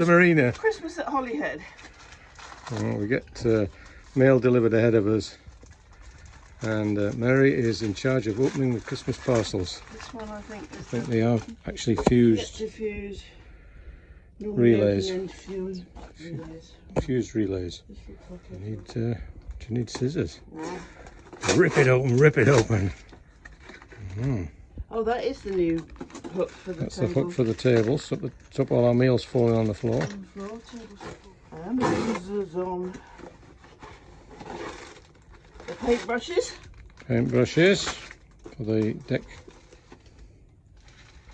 the marina. Christmas at Holyhead. Oh, we get mail delivered ahead of us. And Mary is in charge of opening the Christmas parcels. This one I think is they are actually fused relays. Fused relays. Do you need scissors? No. Rip it open, rip it open. Oh, that is the new hook for the That's table. the hook for the table. Stop all our meals falling on the floor. And the scissors on. The paintbrushes. Paintbrushes for the deck.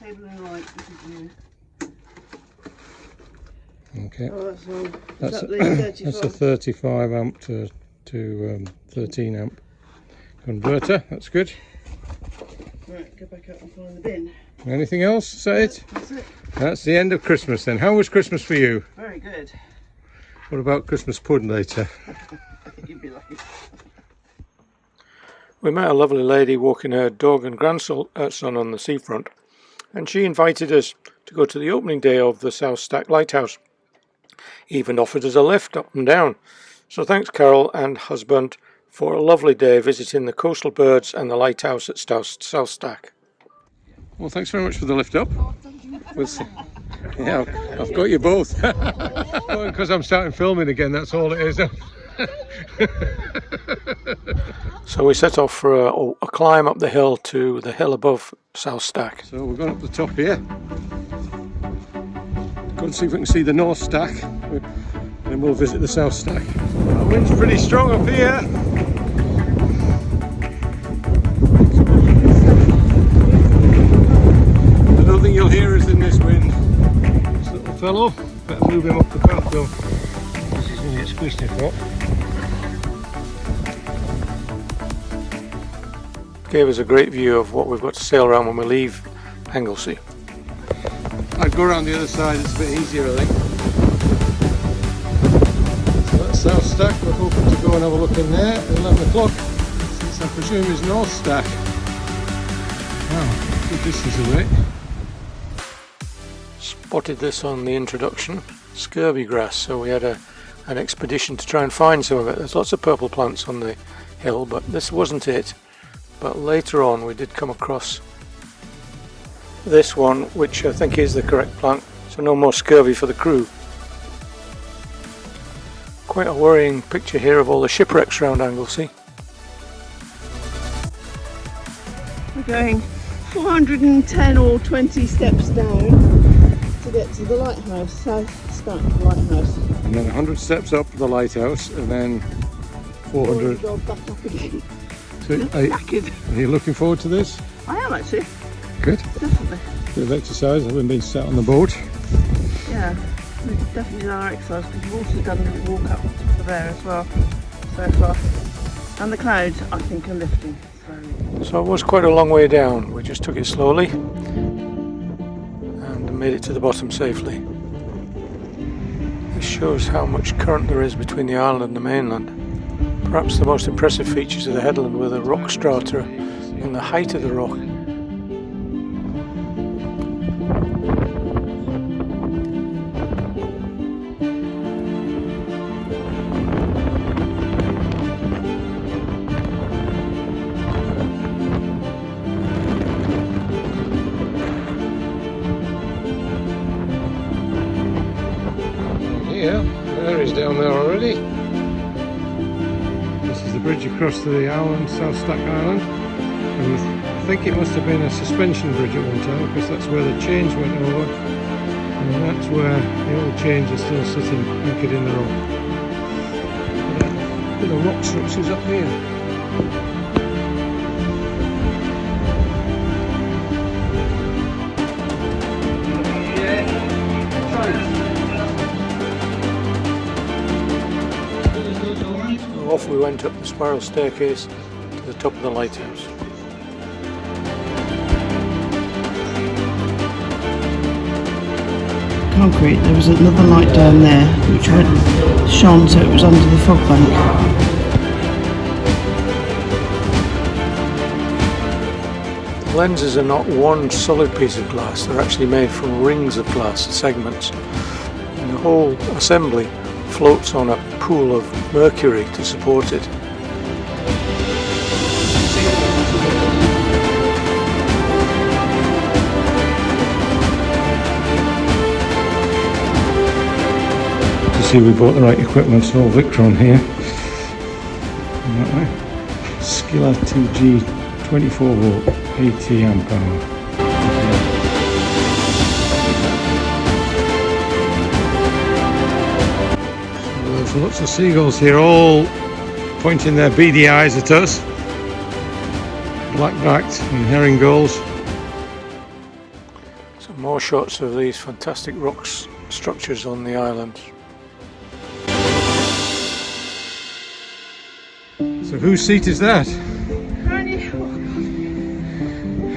Table and light. This is new. Okay. Oh, that's that's a 35 amp to 13 amp converter. That's good. Right, go back out and find the bin. Anything else? Is that it? That's it. That's the end of Christmas then. How was Christmas for you? Very good. What about Christmas pudding later? You'd be lucky. We met a lovely lady walking her dog and grandson on the seafront, and she invited us to go to the opening day of the South Stack Lighthouse. Even offered us a lift up and down. So thanks Carol and husband for a lovely day visiting the coastal birds and the lighthouse at South Stack. Well, thanks very much for the lift up. Yeah, I've got you both. Because I'm starting filming again, that's all it is. So we set off for a climb up the hill to the hill above South Stack. So we're going up the top here. Go and see if we can see the North Stack, and then we'll visit the South Stack. The wind's pretty strong up here. I don't think you'll hear us in this wind. This little fellow, better move him up the path though, because he's going to get squished if not. Gave us a great view of what we've got to sail around when we leave Anglesey. I'd go around the other side, it's a bit easier I think. So that's South Stack, we're hoping to go and have a look in there at 11 o'clock. This I presume is North Stack. Wow, good distance away. Spotted this on the introduction, scurvy grass, so we had an expedition to try and find some of it. There's lots of purple plants on the hill, but this wasn't it. But later on we did come across this one, which I think is the correct plant, so no more scurvy for the crew. Quite a worrying picture here of all the shipwrecks around Anglesey. We're going 410 or 20 steps down to get to the lighthouse, South Stack Lighthouse. And then 100 steps up the lighthouse, and then 400. Go back up again. So, are you looking forward to this? I am actually. Good. Definitely. Bit of exercise, having been sat on the boat. Yeah, we've definitely done our exercise, because we've also done the walk up to there as well so far. And the clouds, I think, are lifting slowly. So it was quite a long way down. We just took it slowly and made it to the bottom safely. This shows how much current there is between the island and the mainland. Perhaps the most impressive features of the headland were the rock strata and the height of the rock. Yeah, there he's down there already. This is the bridge across to the island, South Stack Island. And I think it must have been a suspension bridge at one time, because that's where the chains went over. And that's where the old chains are still sitting anchored in the rock. Bit of rock structures up here. Off we went up the spiral staircase to the top of the lighthouse. Concrete, there was another light down there which shone, so it was under the fog bank. The lenses are not one solid piece of glass, they're actually made from rings of glass, segments. And whole assembly floats on a pool of mercury to support it. To see we bought the right equipment, so all Victron here. Skilla 2G 24 volt 80 amp hour. There's lots of seagulls here, all pointing their beady eyes at us. Black-backed and herring gulls. Some more shots of these fantastic rock structures on the island. So whose seat is that? Apparently,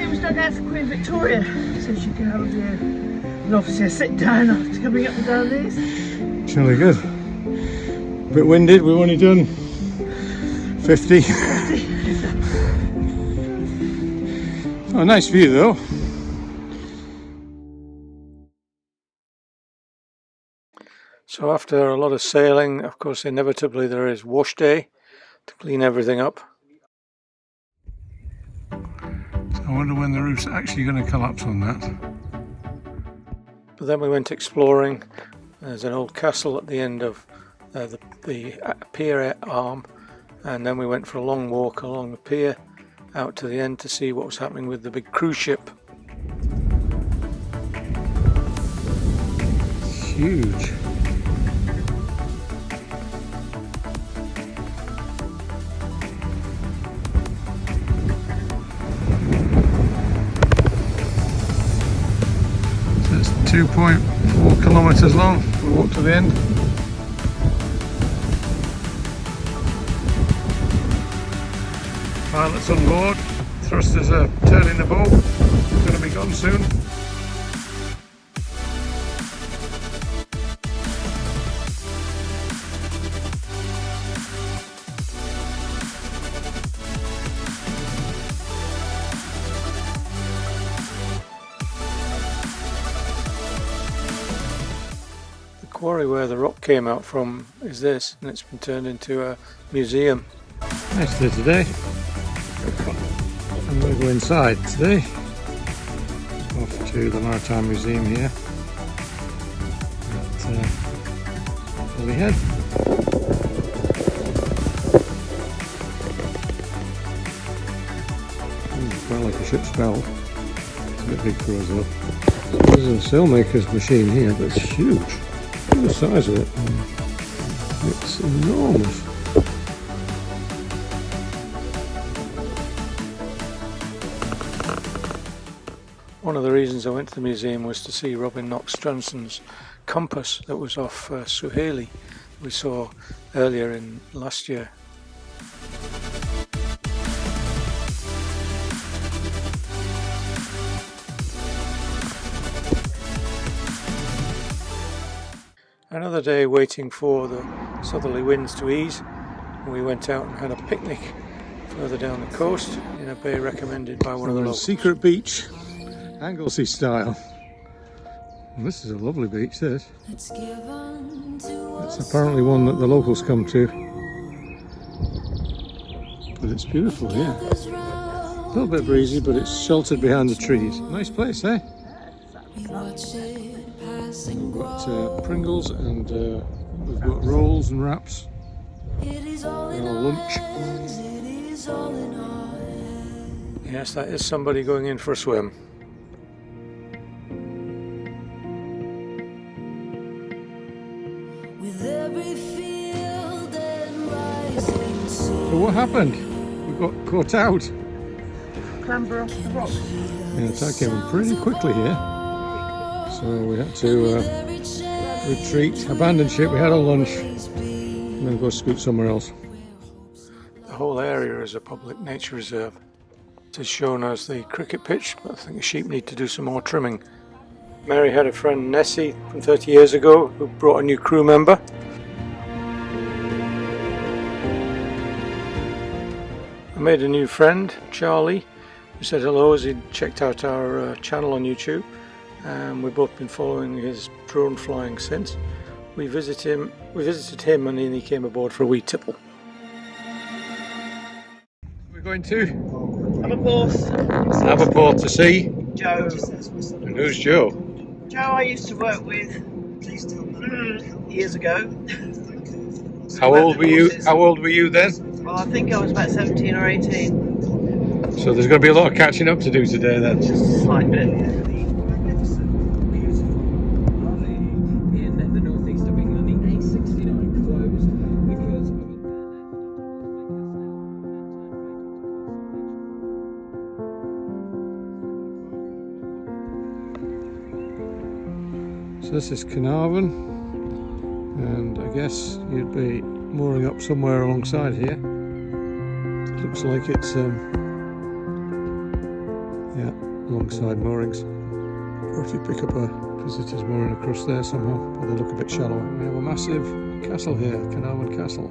it was dug out for Queen Victoria, so she could have a view. And obviously a sit down after coming up and down these. It's really good. A bit winded, we've only done 50. Oh, nice view though. So after a lot of sailing, of course inevitably there is wash day to clean everything up. So I wonder when the roof's actually going to collapse on that. But then we went exploring. There's an old castle at the end of the pier arm, and then we went for a long walk along the pier out to the end to see what was happening with the big cruise ship. It's huge. So it's 2.4 kilometers long. We'll walk to the end. Pilots on board, thrusters are turning the boat, it's going to be gone soon. The quarry where the rock came out from is this, and it's been turned into a museum. Nice day today. I'm going to go inside today. Off to the Maritime Museum here at Holyhead. Quite like a ship's bell. It's a bit big for us though. There's a sailmaker's machine here, but it's huge. Look at the size of it. It's enormous. One of the reasons I went to the museum was to see Robin Knox-Johnson's compass that was off Suhaili we saw earlier in last year. Another day waiting for the southerly winds to ease. We went out and had a picnic further down the coast in a bay recommended by one of the locals. Secret beach, Anglesey style. Well, this is a lovely beach, this. It's apparently one that the locals come to. But it's beautiful here. A little bit breezy, but it's sheltered behind the trees. Nice place, eh? We've got Pringles and we've got rolls and wraps. And our lunch. Yes, that is somebody going in for a swim. So what happened? We got caught out. Clamber off the rocks. Yeah, the tide came in pretty quickly here. So we had to retreat, abandon ship. We had our lunch and then go scoot somewhere else. The whole area is a public nature reserve. It is shown as the cricket pitch, but I think the sheep need to do some more trimming. Mary had a friend, Nessie, from 30 years ago, who brought a new crew member. I made a new friend, Charlie, who said hello as he'd checked out our channel on YouTube. We've both been following his drone flying since. we visited him and then he came aboard for a wee tipple. We're going to Aberporth to see. Joe. And who's Joe? Joe I used to work with years ago. How old were you then? Well, I think I was about 17 or 18. So there's going to be a lot of catching up to do today then. Just a slight bit. So this is Carnarvon, and I guess you'd be mooring up somewhere alongside here. It looks like it's yeah, alongside moorings. Or if you pick up a visitor's mooring across there somehow, but they look a bit shallow. We have a massive castle here, Carnarvon Castle.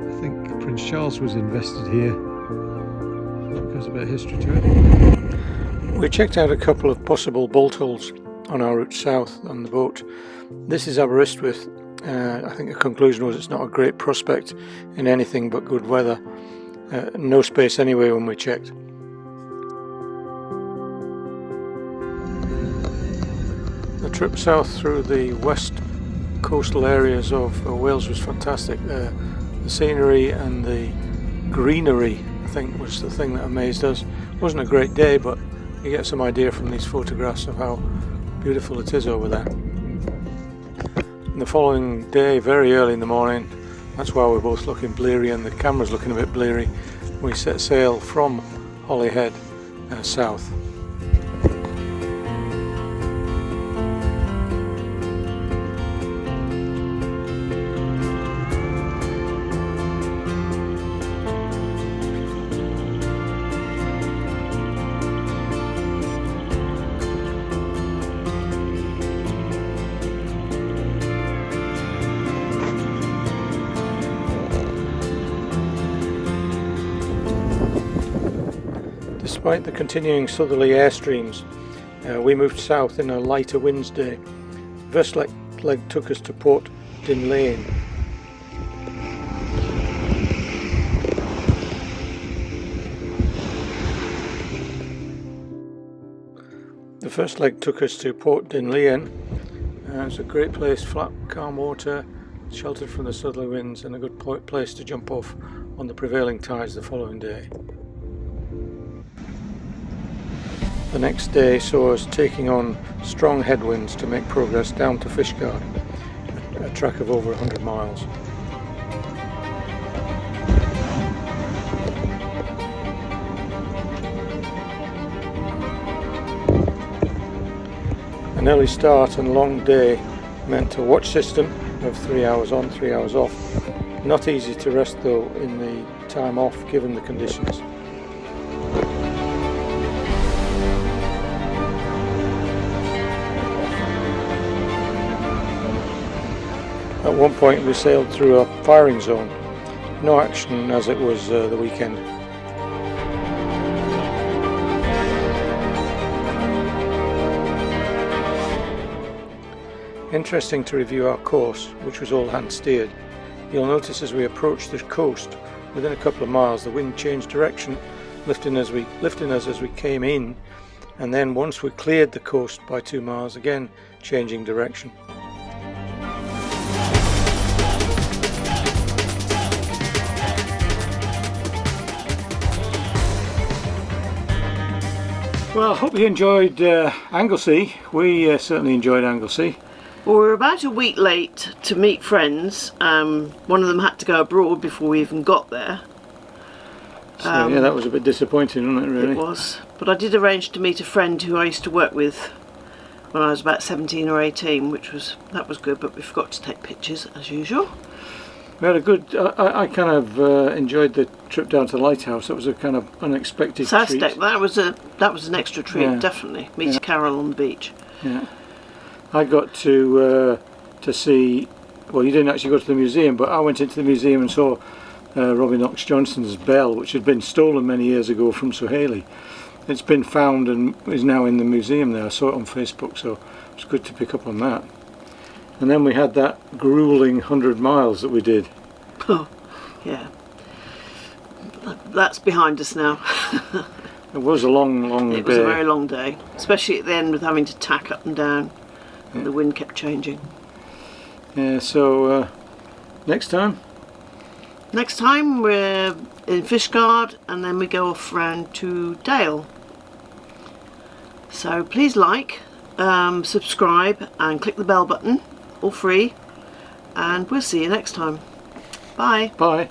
I think Prince Charles was invested here. There's a bit of history to it. We checked out a couple of possible bolt holes on our route south on the boat. This is Aberystwyth. I think the conclusion was it's not a great prospect in anything but good weather. No space anyway when we checked. The trip south through the west coastal areas of Wales was fantastic. The scenery and the greenery, I think, was the thing that amazed us. It wasn't a great day, but you get some idea from these photographs of how beautiful it is over there. And the following day, very early in the morning, that's why we're both looking bleary and the camera's looking a bit bleary, we set sail from Holyhead south. Despite the continuing southerly airstreams, we moved south in a lighter winds day. The first leg took us to Port Dinlane. It's a great place, flat, calm water, sheltered from the southerly winds, and a good place to jump off on the prevailing tides the following day. The next day saw us taking on strong headwinds to make progress down to Fishguard, a track of over 100 miles. An early start and long day meant a watch system of 3 hours on, 3 hours off. Not easy to rest though in the time off given the conditions. At one point we sailed through a firing zone. No action as it was the weekend. Interesting to review our course, which was all hand steered. You'll notice as we approached the coast, within a couple of miles the wind changed direction, lifting us as we came in, and then once we cleared the coast by 2 miles, again changing direction. Well, I hope you enjoyed Anglesey. We certainly enjoyed Anglesey. Well, we were about a week late to meet friends. One of them had to go abroad before we even got there. So yeah, that was a bit disappointing, wasn't it, really? It was. But I did arrange to meet a friend who I used to work with when I was about 17 or 18, that was good, but we forgot to take pictures as usual. We had a good, I kind of enjoyed the trip down to the lighthouse. It was a kind of unexpected treat. That was an extra treat, yeah. Definitely. Meeting Carol on the beach. Yeah. I got to see, well, you didn't actually go to the museum, but I went into the museum and saw Robbie Knox-Johnston's bell, which had been stolen many years ago from Sohailey. It's been found and is now in the museum there. I saw it on Facebook, so it's good to pick up on that. And then we had that grueling 100 miles that we did. Oh, yeah. That's behind us now. It was a long day. It was a very long day, especially at the end with having to tack up and down. And the wind kept changing. Yeah, so next time? Next time we're in Fishguard and then we go off round to Dale. So please like, subscribe and click the bell button, all free, and we'll see you next time. Bye. Bye.